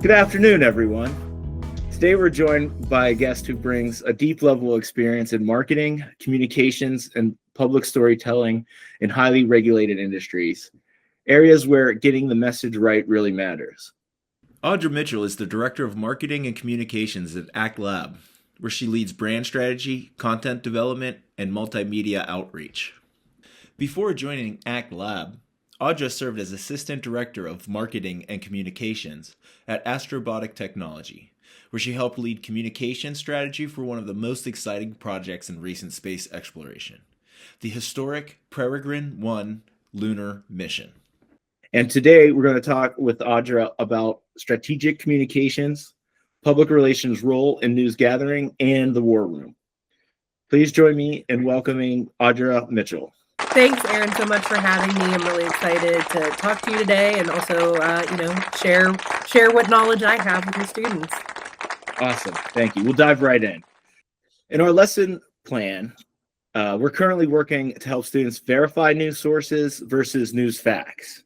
Good afternoon, everyone. Today we're joined by a guest who brings a deep level of experience in marketing, communications, and public storytelling in highly regulated industries, areas where getting the message right really matters. Audra Mitchell is the Director of Marketing and Communications at ACT Lab, where she leads brand strategy, content development, and multimedia outreach. Before joining ACT Lab, Audra served as Assistant Director of Marketing and Communications at Astrobotic Technology, where she helped lead communication strategy for one of the most exciting projects in recent space exploration, the historic Peregrine One lunar mission. And today we're going to talk with Audra about strategic communications, public relations role in news gathering, and the war room. Please join me in welcoming Audra Mitchell. Thanks, Aaron, so much for having me. I'm really excited to talk to you today and also, share what knowledge I have with your students. Awesome. Thank you. We'll dive right in. In our lesson plan, we're currently working to help students verify news sources versus news facts.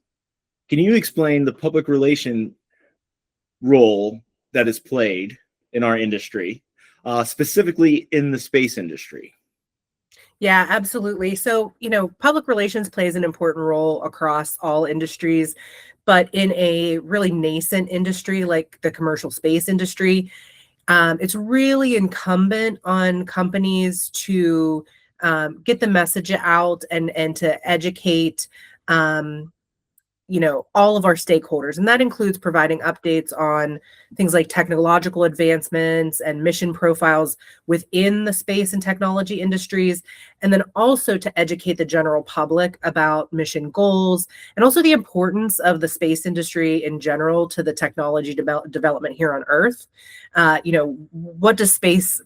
Can you explain the public relation role that is played in our industry, specifically in the space industry? Yeah, absolutely. So, public relations plays an important role across all industries, but in a really nascent industry like the commercial space industry, it's really incumbent on companies to get the message out and to educate all of our stakeholders. And that includes providing updates on things like technological advancements and mission profiles within the space and technology industries, and then also to educate the general public about mission goals and also the importance of the space industry in general to the technology development here on Earth. What does space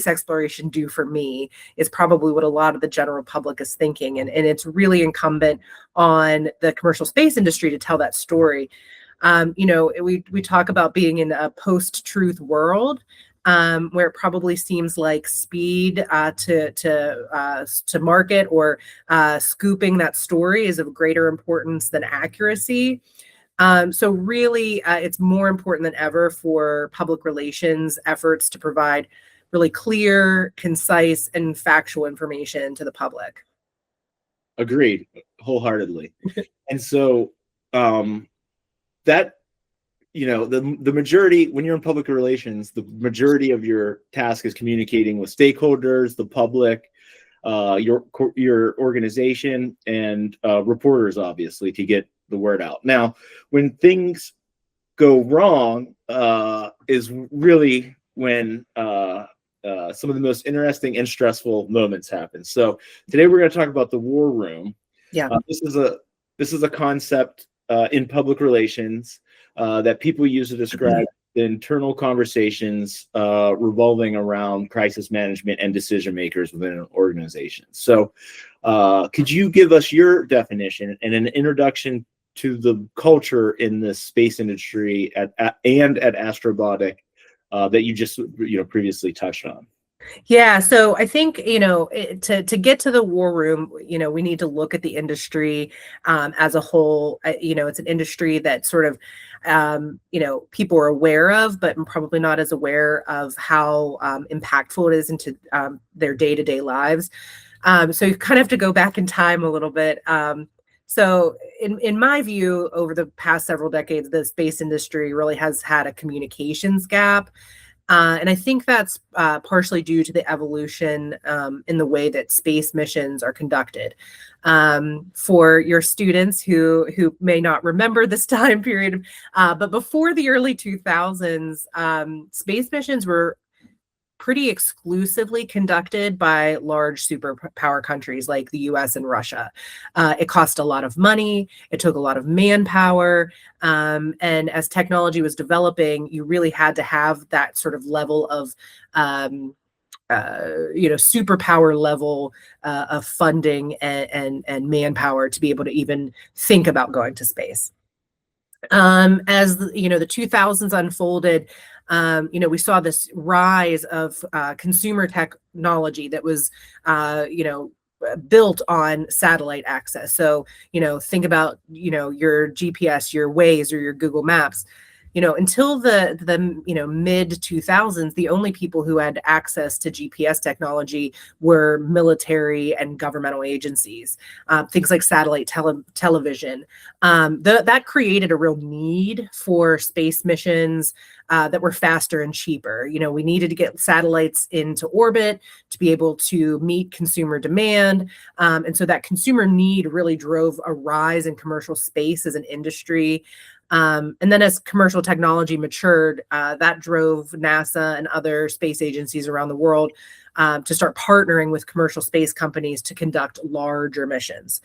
exploration do for me is probably what a lot of the general public is thinking. And it's really incumbent on the commercial space industry to tell that story. We talk about being in a post-truth world, where it probably seems like speed to market or scooping that story is of greater importance than accuracy. So really, it's more important than ever for public relations efforts to provide really clear, concise, and factual information to the public. Agreed, wholeheartedly. And so that, the majority, when you're in public relations, the majority of your task is communicating with stakeholders, the public, your organization, and reporters, obviously, to get the word out. Now, when things go wrong, is really when some of the most interesting and stressful moments happen. So today we're going to talk about the war room. Yeah, this is a concept in public relations that people use to describe the internal conversations revolving around crisis management and decision makers within an organization. So could you give us your definition and an introduction to the culture in the space industry at Astrobotic that you just previously touched on? Yeah, so I think, to get to the war room, we need to look at the industry as a whole. It's an industry that sort of, people are aware of, but probably not as aware of how impactful it is into their day-to-day lives. So you kind of have to go back in time a little bit. So in my view, over the past several decades, the space industry really has had a communications gap. And I think that's partially due to the evolution in the way that space missions are conducted. For your students who may not remember this time period, but before the early 2000s, space missions were pretty exclusively conducted by large superpower countries like the US and Russia. It cost a lot of money. It took a lot of manpower. And as technology was developing, you really had to have that sort of level of, superpower level of funding and manpower to be able to even think about going to space. As the 2000s unfolded, we saw this rise of consumer technology that was, built on satellite access. So, think about, your GPS, your Waze, or your Google Maps. until the mid 2000s, the only people who had access to GPS technology were military and governmental agencies, things like satellite television. That created a real need for space missions that were faster and cheaper. We needed to get satellites into orbit to be able to meet consumer demand. And so that consumer need really drove a rise in commercial space as an industry. And then as commercial technology matured, that drove NASA and other space agencies around the world to start partnering with commercial space companies to conduct larger missions.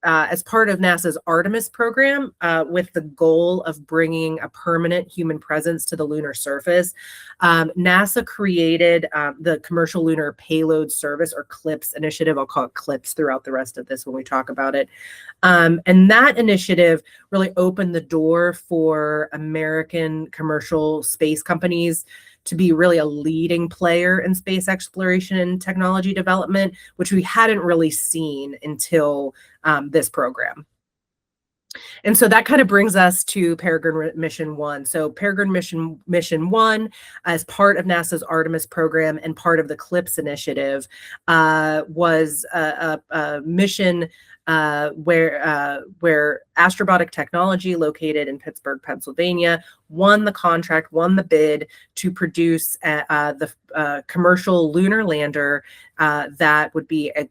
As part of NASA's Artemis program, with the goal of bringing a permanent human presence to the lunar surface, NASA created the Commercial Lunar Payload Service, or CLPS initiative. I'll call it CLPS throughout the rest of this when we talk about it. And that initiative really opened the door for American commercial space companies to be really a leading player in space exploration and technology development, which we hadn't really seen until this program. And so that kind of brings us to Peregrine Mission 1. So Peregrine Mission 1, as part of NASA's Artemis program and part of the CLPS initiative, was a mission where Astrobotic Technology, located in Pittsburgh, Pennsylvania, won the bid to produce the commercial lunar lander that would be a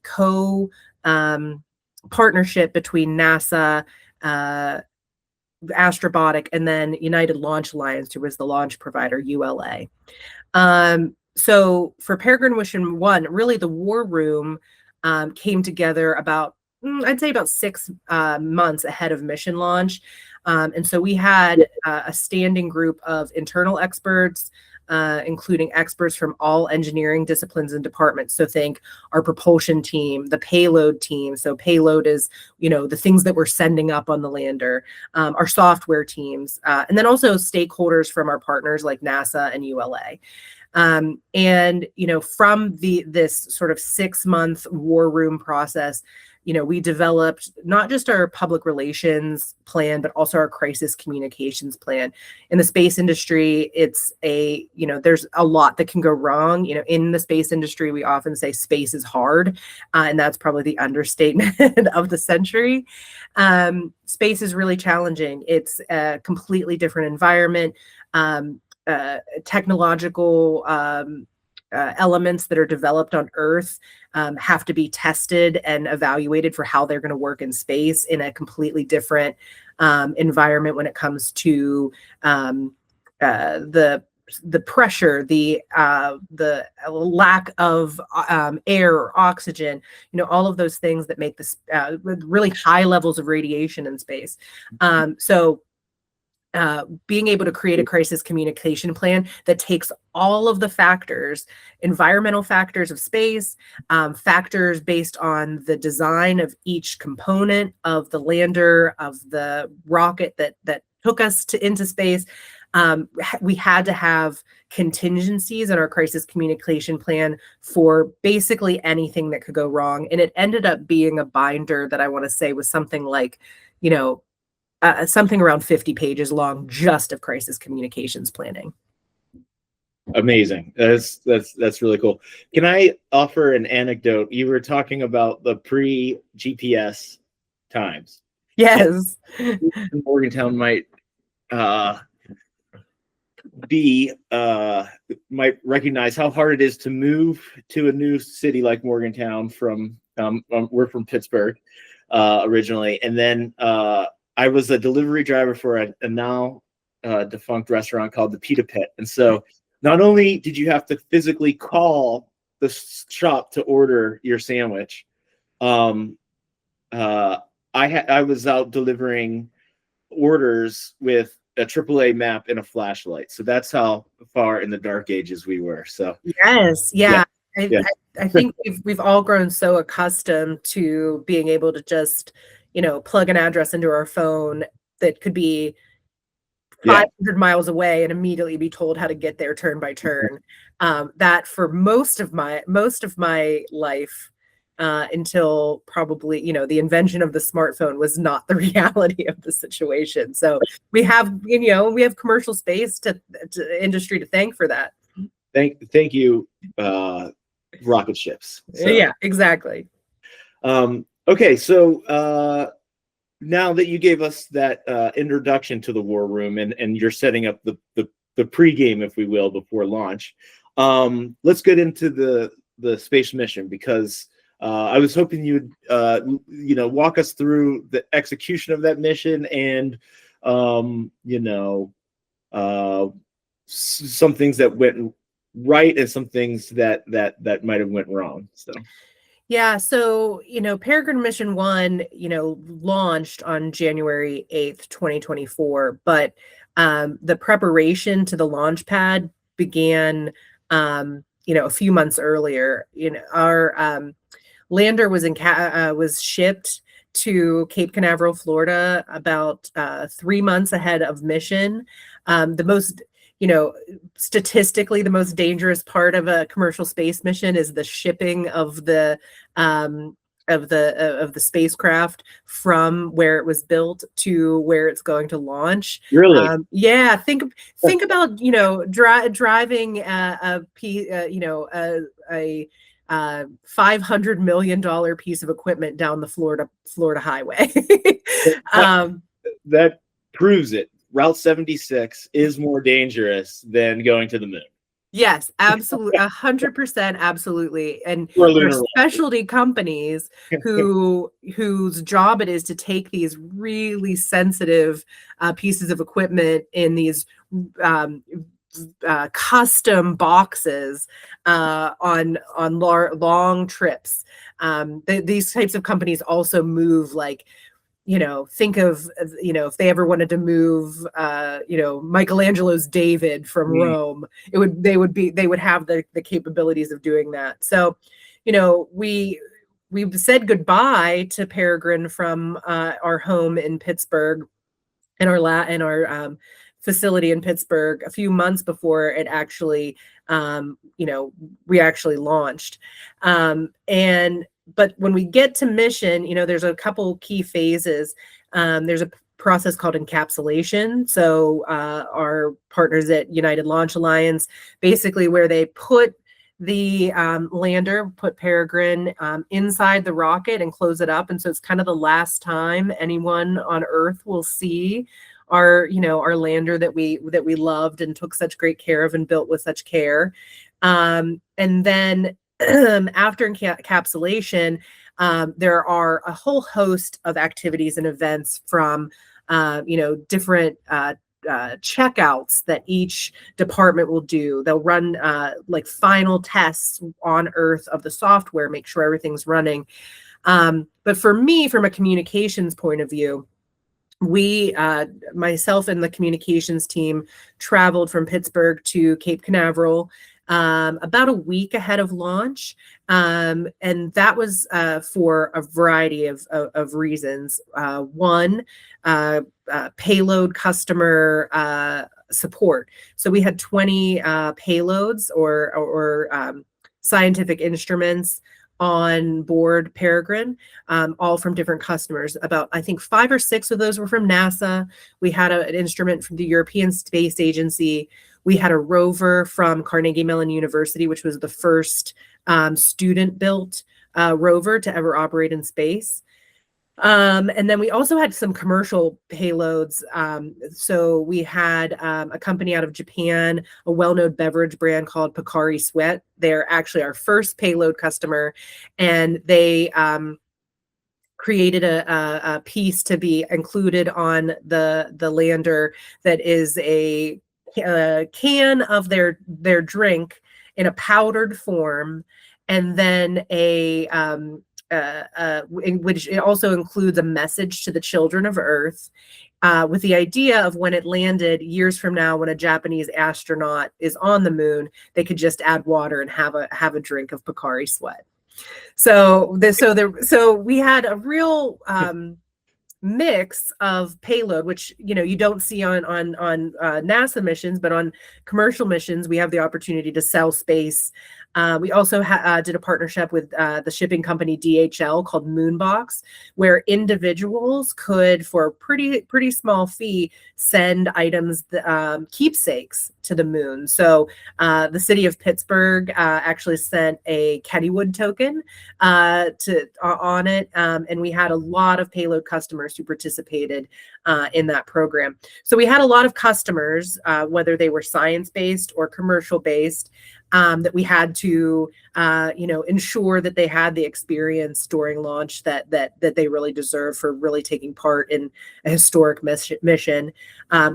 partnership between NASA, Astrobotic, and then United Launch Alliance, who was the launch provider, ULA. So for Peregrine Mission 1, really the war room came together about, I'd say about 6 months ahead of mission launch. And so we had a standing group of internal experts, including experts from all engineering disciplines and departments. So think our propulsion team, the payload team. So payload is, the things that we're sending up on the lander, our software teams, and then also stakeholders from our partners like NASA and ULA. And, from this sort of 6-month war room process, we developed not just our public relations plan, but also our crisis communications plan. In the space industry, there's a lot that can go wrong. In the space industry, we often say space is hard, and that's probably the understatement of the century. Space is really challenging. It's a completely different environment. Technological elements that are developed on Earth have to be tested and evaluated for how they're going to work in space in a completely different environment when it comes to the pressure, the lack of air or oxygen, all of those things that make this really high levels of radiation in space. Being able to create a crisis communication plan that takes all of the factors, environmental factors of space, factors based on the design of each component of the lander, of the rocket that took us into space. We had to have contingencies in our crisis communication plan for basically anything that could go wrong. And it ended up being a binder that I want to say was something like, something around 50 pages long, just of crisis communications planning. Amazing. That's really cool. Can I offer an anecdote? You were talking about the pre-GPS times. Yes. Morgantown might recognize how hard it is to move to a new city like Morgantown from we're from Pittsburgh originally, and then I was a delivery driver for a now defunct restaurant called the Pita Pit. And so not only did you have to physically call the shop to order your sandwich, I was out delivering orders with a AAA map and a flashlight. So that's how far in the dark ages we were. So yes, yeah. I think we've all grown so accustomed to being able to just plug an address into our phone that could be 500 miles away and immediately be told how to get there turn by turn. That for most of my life, until probably, the invention of the smartphone was not the reality of the situation. So we have, commercial space to industry to thank for that. Thank you, rocket ships. So, yeah, exactly. Okay, so now that you gave us that introduction to the war room, and you're setting up the pregame, if we will, before launch, let's get into the space mission, because I was hoping you'd walk us through the execution of that mission, and some things that went right and some things that might have went wrong. So yeah, so Peregrine Mission 1 launched on January 8th, 2024, but the preparation to the launch pad began a few months earlier. Our lander was shipped to Cape Canaveral, Florida, about 3 months ahead of mission. The most, statistically, the most dangerous part of a commercial space mission is the shipping of the spacecraft from where it was built to where it's going to launch. Really? Yeah. Think about driving a $500 million piece of equipment down the Florida highway. That proves it. Route 76 is more dangerous than going to the moon. Yes, absolutely, 100%, absolutely. And there are specialty companies whose job it is to take these really sensitive pieces of equipment in these custom boxes on long trips. These types of companies also move, like, think of, if they ever wanted to move, Michelangelo's David from Rome, they would have the capabilities of doing that. So, we said goodbye to Peregrine from our home in Pittsburgh, and our facility in Pittsburgh, a few months before it actually, we actually launched. But when we get to mission, there's a couple key phases. There's a process called encapsulation. So our partners at United Launch Alliance, basically where they put the lander, put Peregrine inside the rocket and close it up. And so it's kind of the last time anyone on Earth will see our lander that we loved and took such great care of and built with such care. And then after encapsulation, there are a whole host of activities and events, from different checkouts that each department will do. They'll run like final tests on Earth of the software, make sure everything's running. But for me, from a communications point of view, myself and the communications team traveled from Pittsburgh to Cape Canaveral about a week ahead of launch. And that was for a variety of reasons. One, payload customer support. So we had 20 payloads or scientific instruments on board Peregrine, all from different customers. About, I think, 5 or 6 of those were from NASA. We had an instrument from the European Space Agency. We had a rover from Carnegie Mellon University, which was the first student-built rover to ever operate in space. And then we also had some commercial payloads. So we had a company out of Japan, a well-known beverage brand called Pocari Sweat. They're actually our first payload customer, and they created a piece to be included on the lander that is a can of their drink in a powdered form, and then which it also includes a message to the children of Earth, with the idea of when it landed years from now, when a Japanese astronaut is on the moon, they could just add water and have a drink of Pocari Sweat. So we had a real mix of payload, which you don't see on NASA missions, but on commercial missions we have the opportunity to sell space We also did a partnership with the shipping company DHL called Moonbox, where individuals could, for a pretty small fee, send items, keepsakes to the moon. So the city of Pittsburgh actually sent a Kennywood token on it, and we had a lot of payload customers who participated in that program. So we had a lot of customers, whether they were science-based or commercial-based, that we had to, ensure that they had the experience during launch that they really deserve for really taking part in a historic mission.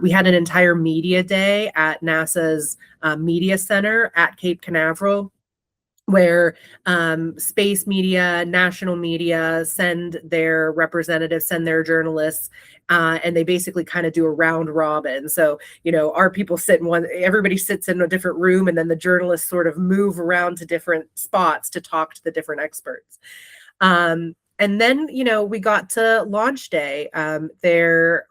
We had an entire media day at NASA's Media Center at Cape Canaveral, where space media, national media send their representatives, send their journalists, and they basically kind of do a round robin. So, our people sit in everybody sits in a different room, and then the journalists sort of move around to different spots to talk to the different experts. And then, we got to launch day. There's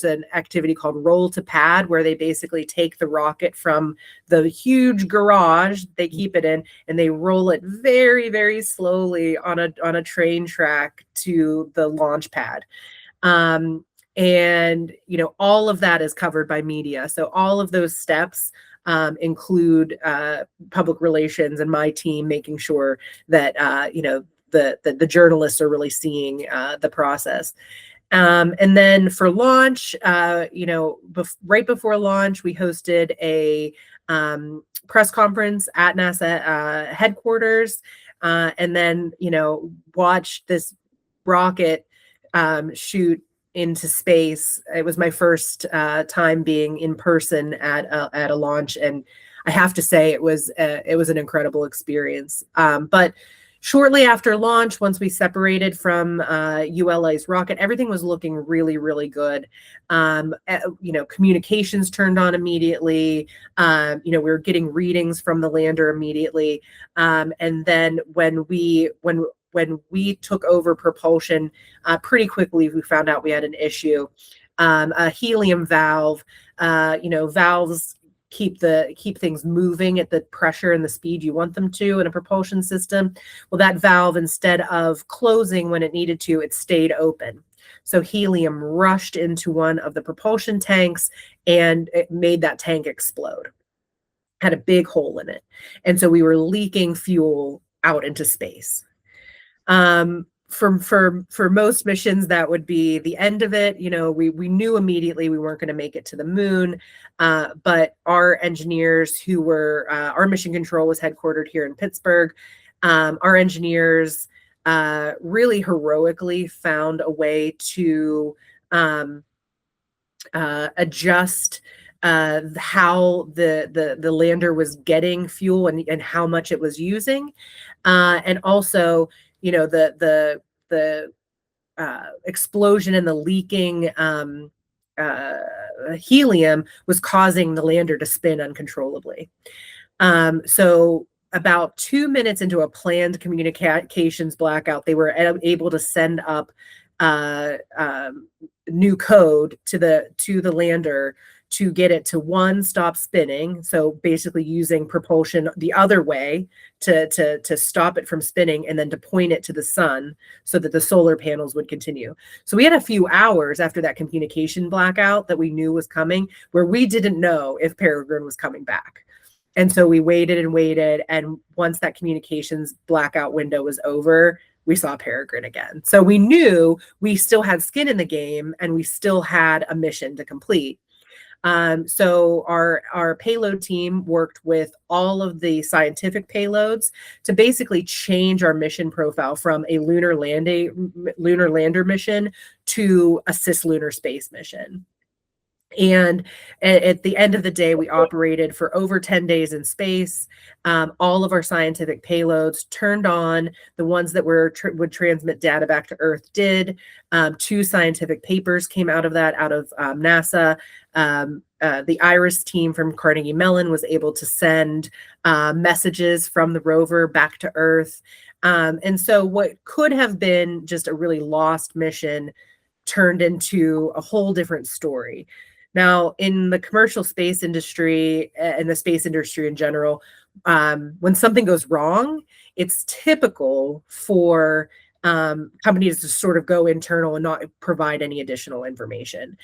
an activity called Roll to Pad, where they basically take the rocket from the huge garage they keep it in, and they roll it very, very slowly on a train track to the launch pad. And all of that is covered by media. So all of those steps include public relations and my team making sure that the journalists are really seeing the process. And then for launch, right before launch, we hosted a press conference at NASA headquarters, and then watched this rocket shoot into space. It was my first time being in person at a launch, and I have to say it was an incredible experience. But shortly after launch, once we separated from ULA's rocket, everything was looking really, really good. Communications turned on immediately. We were getting readings from the lander immediately. And then when we took over propulsion, pretty quickly we found out we had an issue. A helium valve. Valves keep things moving at the pressure and the speed you want them to in a propulsion system. Well, that valve, instead of closing when it needed to, it stayed open. So helium rushed into one of the propulsion tanks, and it made that tank explode. Had a big hole in it. And so we were leaking fuel out into space. For most missions, that would be the end of it. We knew immediately we weren't going to make it to the moon, but our engineers who were, our mission control was headquartered here in Pittsburgh. Our engineers really heroically found a way to adjust how the lander was getting fuel and how much it was using, and also the explosion and the leaking helium was causing the lander to spin uncontrollably. So about 2 minutes into a planned communications blackout, they were able to send up new code to the lander to get it to, one, stop spinning. So basically using propulsion the other way to stop it from spinning, and then to point it to the sun so that the solar panels would continue. So we had a few hours after that communication blackout that we knew was coming, where we didn't know if Peregrine was coming back. And so we waited and waited. And once that communications blackout window was over, we saw Peregrine again. So we knew we still had skin in the game, and we still had a mission to complete. So our payload team worked with all of the scientific payloads to basically change our mission profile from a lunar lander mission to a cislunar space mission. And at the end of the day, we operated for over 10 days in space. All of our scientific payloads turned on. The ones that would transmit data back to Earth did. 2 scientific papers came out of NASA. The IRIS team from Carnegie Mellon was able to send messages from the rover back to Earth. And so what could have been just a really lost mission turned into a whole different story. Now, in the commercial space industry and the space industry in general, when something goes wrong, it's typical for companies to sort of go internal and not provide any additional information.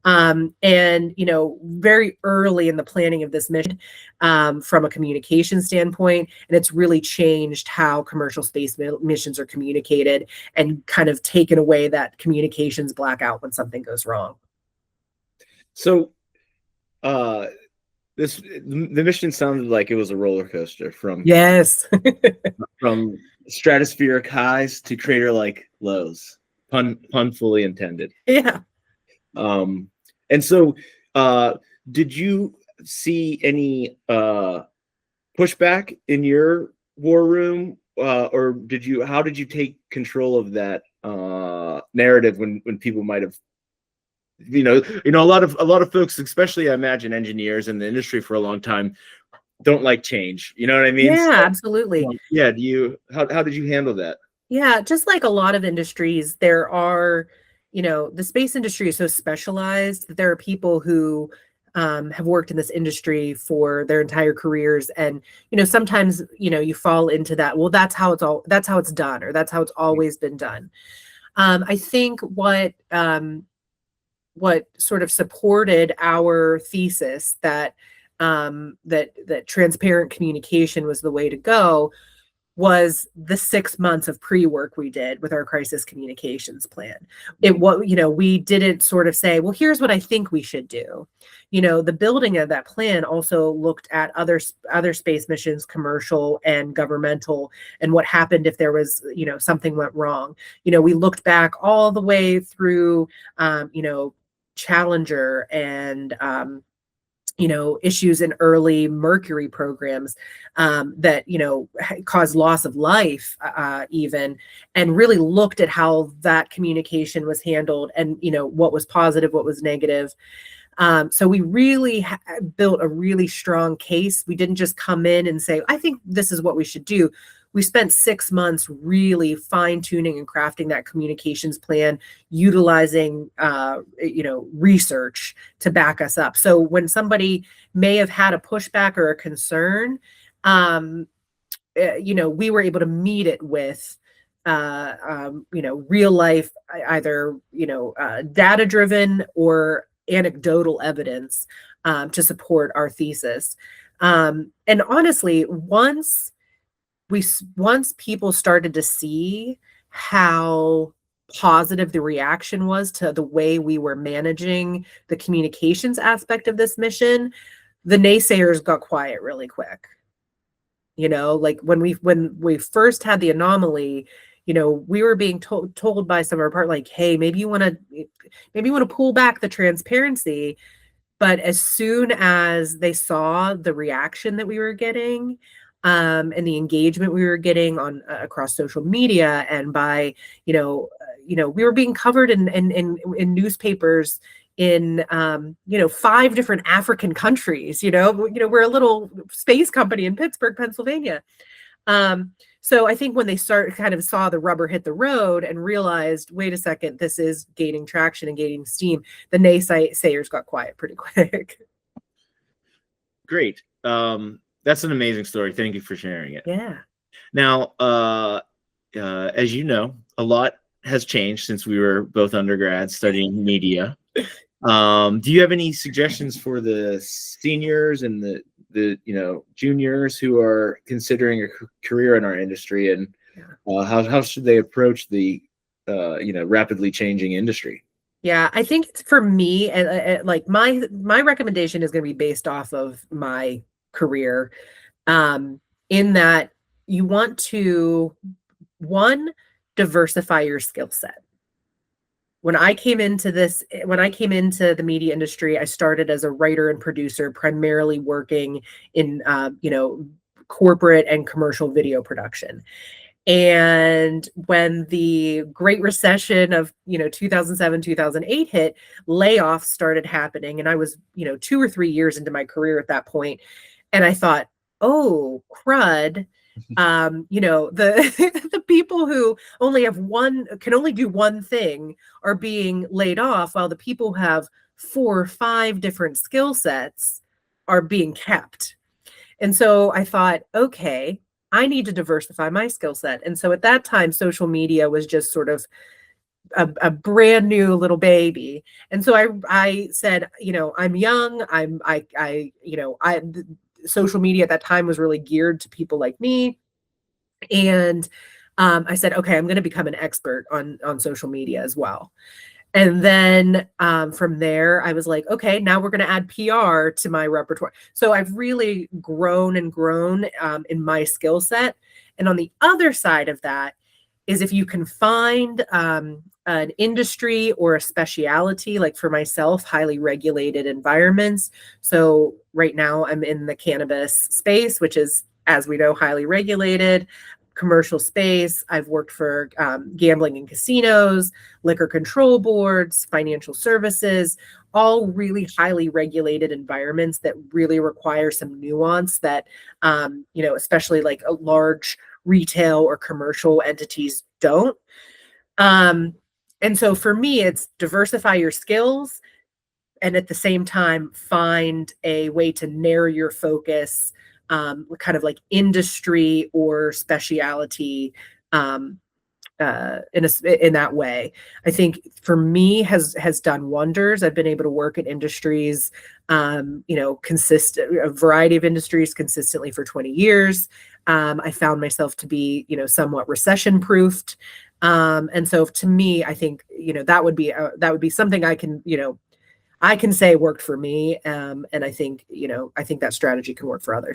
And, very early in the planning of this mission, from a communication standpoint, and it's really changed how commercial space missions are communicated and kind of taken away that communications blackout when something goes wrong. So, the mission sounded like it was a roller coaster from Yes. from stratospheric highs to crater-like lows. Pun fully intended. Yeah. And so, did you see any pushback in your war room, or how did you take control of that narrative when people might have, a lot of folks, especially I imagine engineers in the industry for a long time, don't like change. You know what I mean? Yeah, So, absolutely. yeah. How did you handle that? Yeah, just like a lot of industries, there are, the space industry is so specialized that there are people who have worked in this industry for their entire careers, and sometimes you fall into that. Well, that's how it's done, or that's how it's always been done. I think what sort of supported our thesis that that transparent communication was the way to go was the 6 months of pre-work we did with our crisis communications plan. We didn't sort of say, well, here's what I think we should do. The building of that plan also looked at other space missions, commercial and governmental, and what happened if there was, something went wrong. We looked back all the way through, Challenger and, issues in early Mercury programs that, caused loss of life even, and really looked at how that communication was handled and, what was positive, what was negative. So we really built a really strong case. We didn't just come in and say, I think this is what we should do. We spent 6 months really fine-tuning and crafting that communications plan, utilizing, research to back us up. So when somebody may have had a pushback or a concern, we were able to meet it with, real life, either, data-driven or anecdotal evidence to support our thesis. And honestly, once people started to see how positive the reaction was to the way we were managing the communications aspect of this mission, the naysayers got quiet really quick. Like when we first had the anomaly, we were being told by some of our partners, like, hey, maybe you want to pull back the transparency. But as soon as they saw the reaction that we were getting, and the engagement we were getting on across social media, and by we were being covered in newspapers in 5 different African countries. We're a little space company in Pittsburgh, Pennsylvania. So I think when they kind of saw the rubber hit the road and realized, wait a second, this is gaining traction and gaining steam, the naysayers got quiet pretty quick. Great. That's an amazing story. Thank you for sharing it. Yeah. Now, as you know, a lot has changed since we were both undergrads studying media. Do you have any suggestions for the seniors and the juniors who are considering a career in our industry, and how should they approach the rapidly changing industry? Yeah, I think for me, like my recommendation is going to be based off of my career, in that you want to, one, diversify your skill set. When I came into the media industry, I started as a writer and producer, primarily working in corporate and commercial video production. And when the Great Recession of 2007, 2008 hit, layoffs started happening, and I was 2 or 3 years into my career at that point, and I thought, oh crud. The people who can only do one thing are being laid off, while the people who have 4 or 5 different skill sets are being kept. And so I thought, okay, I need to diversify my skill set. And so at that time, social media was just sort of a brand new little baby. And so I said, I'm young. Social media at that time was really geared to people like me. And I said, okay, I'm going to become an expert on social media as well. And then from there, I was like, okay, now we're going to add PR to my repertoire. So I've really grown and grown in my skill set. And on the other side of that is if you can find an industry or a speciality, like for myself, highly regulated environments. So right now I'm in the cannabis space, which is, as we know, highly regulated. Commercial space. I've worked for gambling and casinos, liquor control boards, financial services, all really highly regulated environments that really require some nuance that, especially like a large retail or commercial entities don't. And so for me, it's diversify your skills and at the same time, find a way to narrow your focus, kind of like industry or speciality in that way. I think for me has done wonders. I've been able to work in industries, a variety of industries consistently for 20 years. I found myself to be, somewhat recession proofed. And so to me, I think, that would be something I can say worked for me. And I think that strategy can work for others.